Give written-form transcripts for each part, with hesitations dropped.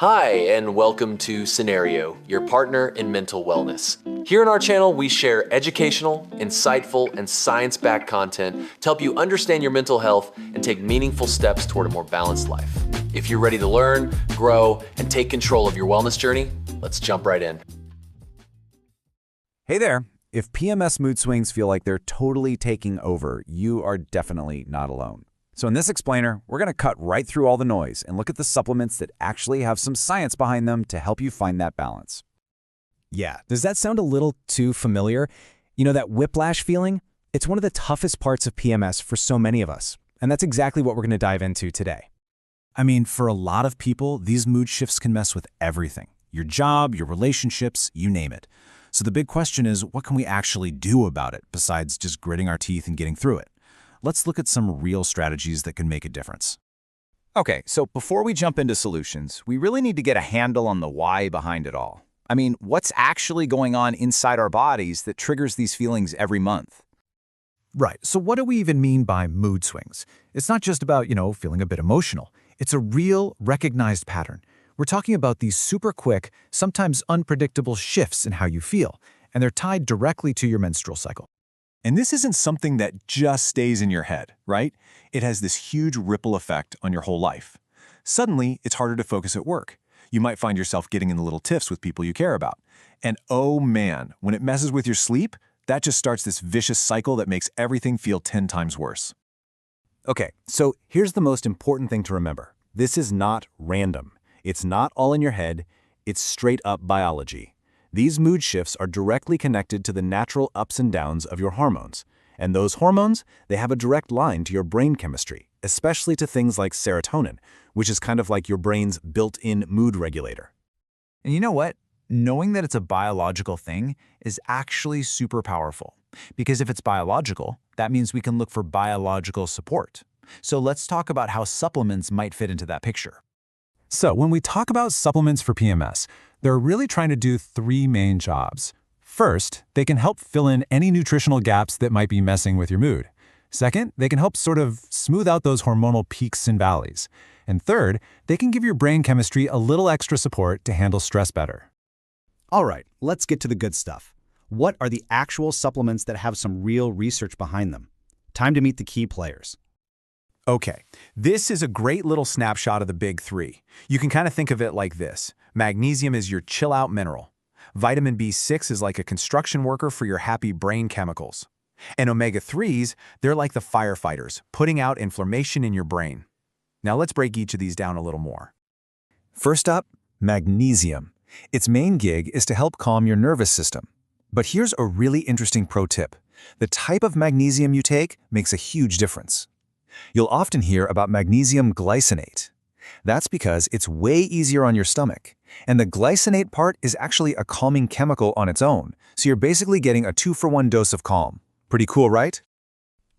Hi, and welcome to Cenario, your partner in mental wellness. Here on our channel, we share educational, insightful, and science-backed content to help you understand your mental health and take meaningful steps toward a more balanced life. If you're ready to learn, grow, and take control of your wellness journey, let's jump right in. Hey there! If PMS mood swings feel like they're totally taking over, you are definitely not alone. So in this explainer, we're going to cut right through all the noise and look at the supplements that actually have some science behind them to help you find that balance. Yeah, does that sound a little too familiar? You know that whiplash feeling? It's one of the toughest parts of PMS for so many of us, and that's exactly what we're going to dive into today. I mean, for a lot of people, these mood shifts can mess with everything. Your job, your relationships, you name it. So the big question is, what can we actually do about it besides just gritting our teeth and getting through it? Let's look at some real strategies that can make a difference. Okay, so before we jump into solutions, we really need to get a handle on the why behind it all. I mean, what's actually going on inside our bodies that triggers these feelings every month? Right, so what do we even mean by mood swings? It's not just about, feeling a bit emotional. It's a real, recognized pattern. We're talking about these super quick, sometimes unpredictable shifts in how you feel, and they're tied directly to your menstrual cycle. And this isn't something that just stays in your head, right? It has this huge ripple effect on your whole life. Suddenly, it's harder to focus at work. You might find yourself getting in the little tiffs with people you care about. And oh man, when it messes with your sleep, that just starts this vicious cycle that makes everything feel 10 times worse. Okay, so here's the most important thing to remember. This is not random. It's not all in your head. It's straight up biology. These mood shifts are directly connected to the natural ups and downs of your hormones. And those hormones, they have a direct line to your brain chemistry, especially to things like serotonin, which is kind of like your brain's built-in mood regulator. And you know what? Knowing that it's a biological thing is actually super powerful. Because if it's biological, that means we can look for biological support. So let's talk about how supplements might fit into that picture. So when we talk about supplements for PMS, they're really trying to do three main jobs. First, they can help fill in any nutritional gaps that might be messing with your mood. Second, they can help sort of smooth out those hormonal peaks and valleys. And third, they can give your brain chemistry a little extra support to handle stress better. All right, let's get to the good stuff. What are the actual supplements that have some real research behind them? Time to meet the key players. Okay, this is a great little snapshot of the big three. You can kind of think of it like this. Magnesium is your chill-out mineral. Vitamin B6 is like a construction worker for your happy brain chemicals. And omega-3s, they're like the firefighters, putting out inflammation in your brain. Now let's break each of these down a little more. First up, magnesium. Its main gig is to help calm your nervous system. But here's a really interesting pro tip. The type of magnesium you take makes a huge difference. You'll often hear about magnesium glycinate. That's because it's way easier on your stomach. And the glycinate part is actually a calming chemical on its own, so you're basically getting a 2-for-1 dose of calm. Pretty cool, right?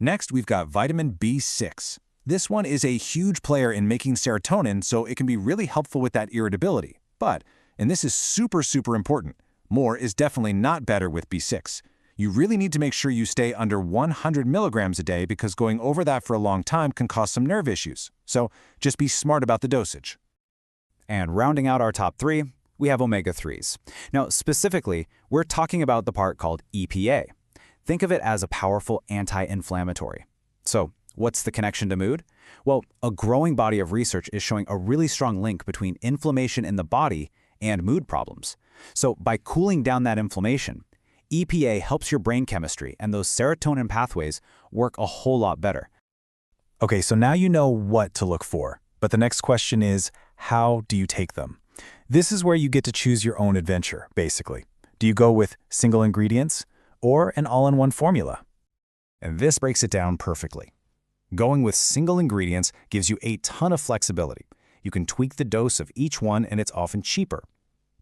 Next, we've got vitamin B6. This one is a huge player in making serotonin, so it can be really helpful with that irritability. But, and this is super, super important, more is definitely not better with B6. You really need to make sure you stay under 100 milligrams a day because going over that for a long time can cause some nerve issues. So just be smart about the dosage. And rounding out our top three, we have omega-3s. Now, specifically, we're talking about the part called EPA. Think of it as a powerful anti-inflammatory. So, what's the connection to mood? Well, a growing body of research is showing a really strong link between inflammation in the body and mood problems. So, by cooling down that inflammation, EPA helps your brain chemistry and those serotonin pathways work a whole lot better. Okay, so now you know what to look for, but the next question is, how do you take them? This is where you get to choose your own adventure, basically. Do you go with single ingredients or an all-in-one formula? And this breaks it down perfectly. Going with single ingredients gives you a ton of flexibility. You can tweak the dose of each one and it's often cheaper.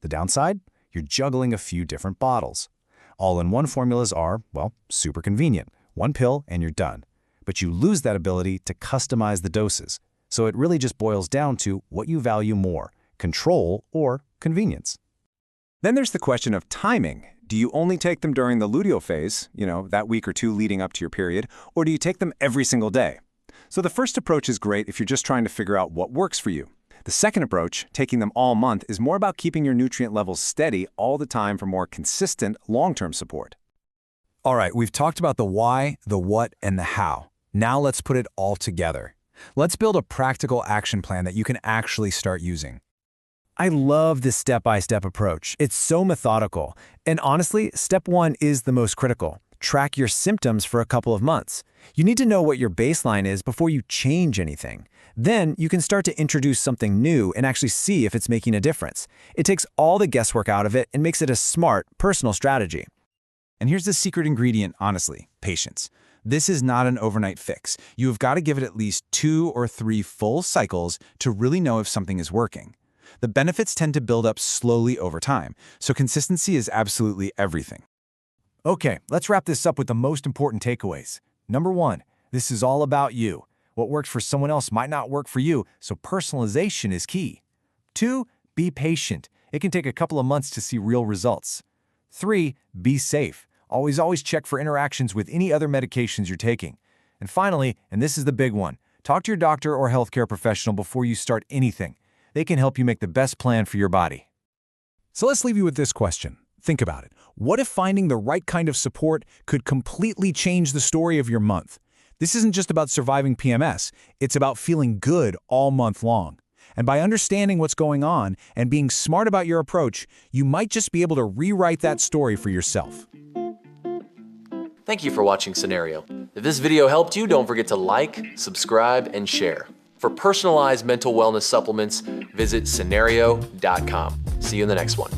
The downside? You're juggling a few different bottles. All-in-one formulas are, well, super convenient. One pill and you're done. But you lose that ability to customize the doses. So it really just boils down to what you value more, control or convenience. Then there's the question of timing. Do you only take them during the luteal phase, that week or two leading up to your period, or do you take them every single day? So the first approach is great if you're just trying to figure out what works for you. The second approach, taking them all month, is more about keeping your nutrient levels steady all the time for more consistent, long-term support. All right, we've talked about the why, the what, and the how. Now let's put it all together. Let's build a practical action plan that you can actually start using. I love this step-by-step approach. It's so methodical. And honestly, step 1 is the most critical. Track your symptoms for a couple of months. You need to know what your baseline is before you change anything. Then you can start to introduce something new and actually see if it's making a difference. It takes all the guesswork out of it and makes it a smart, personal strategy. And here's the secret ingredient, honestly, patience. This is not an overnight fix. You have got to give it at least 2 or 3 full cycles to really know if something is working. The benefits tend to build up slowly over time, so consistency is absolutely everything. Okay, let's wrap this up with the most important takeaways. Number 1, this is all about you. What works for someone else might not work for you, so personalization is key. 2, be patient. It can take a couple of months to see real results. 3, be safe. Always check for interactions with any other medications you're taking. And finally, and this is the big one, talk to your doctor or healthcare professional before you start anything. They can help you make the best plan for your body. So let's leave you with this question. Think about it. What if finding the right kind of support could completely change the story of your month? This isn't just about surviving PMS. It's about feeling good all month long. And by understanding what's going on and being smart about your approach, you might just be able to rewrite that story for yourself. Thank you for watching Cenario. If this video helped you, don't forget to like, subscribe, and share. For personalized mental wellness supplements, visit cenario.com. See you in the next one.